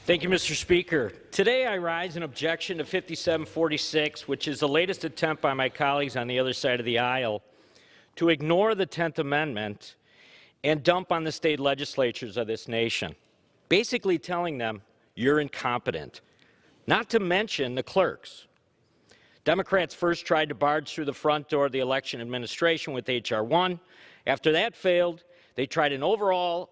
Thank you, Mr. Speaker. Today I rise in objection to 5746, which is the latest attempt by my colleagues on the other side of the aisle to ignore the 10th Amendment and dump on the state legislatures of this nation, basically telling them you're incompetent, not to mention the clerks. Democrats first tried to barge through the front door of the election administration with H.R. 1. After that failed, they tried an overall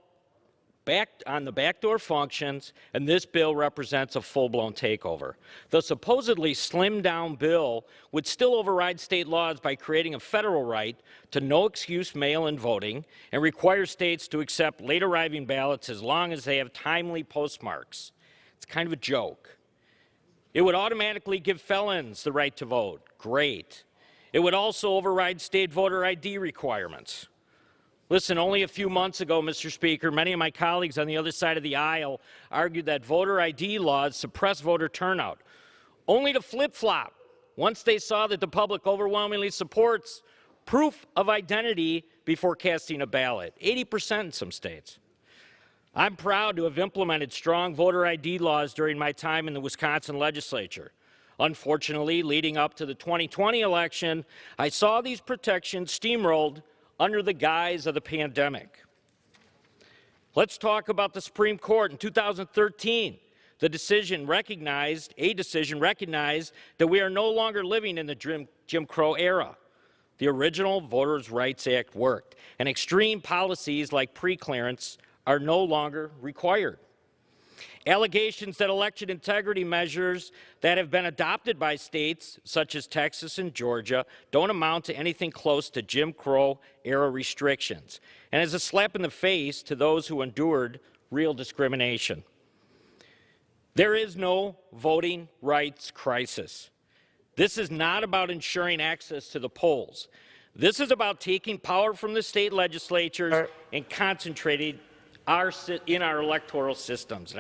on the backdoor functions, and this bill represents a full-blown takeover. The supposedly slimmed-down bill would still override state laws by creating a federal right to no-excuse mail-in voting and require states to accept late-arriving ballots as long as they have timely postmarks. It's kind of a joke. It would automatically give felons the right to vote. Great. It would also override state voter ID requirements. Listen, only a few months ago, Mr. Speaker, many of my colleagues on the other side of the aisle argued that voter ID laws suppress voter turnout, only to flip-flop once they saw that the public overwhelmingly supports proof of identity before casting a ballot, 80% in some states. I'm proud to have implemented strong voter ID laws during my time in the Wisconsin legislature. Unfortunately, leading up to the 2020 election, I saw these protections steamrolled under the guise of the pandemic. Let's talk about the Supreme Court. In 2013, a decision recognized that we are no longer living in the Jim Crow era. The original Voters' Rights Act worked, and extreme policies like preclearance are no longer required. Allegations that election integrity measures that have been adopted by states such as Texas and Georgia don't amount to anything close to Jim Crow-era restrictions, and is a slap in the face to those who endured real discrimination. There is no voting rights crisis. This is not about ensuring access to the polls. This is about taking power from the state legislatures and concentrating in our electoral systems. And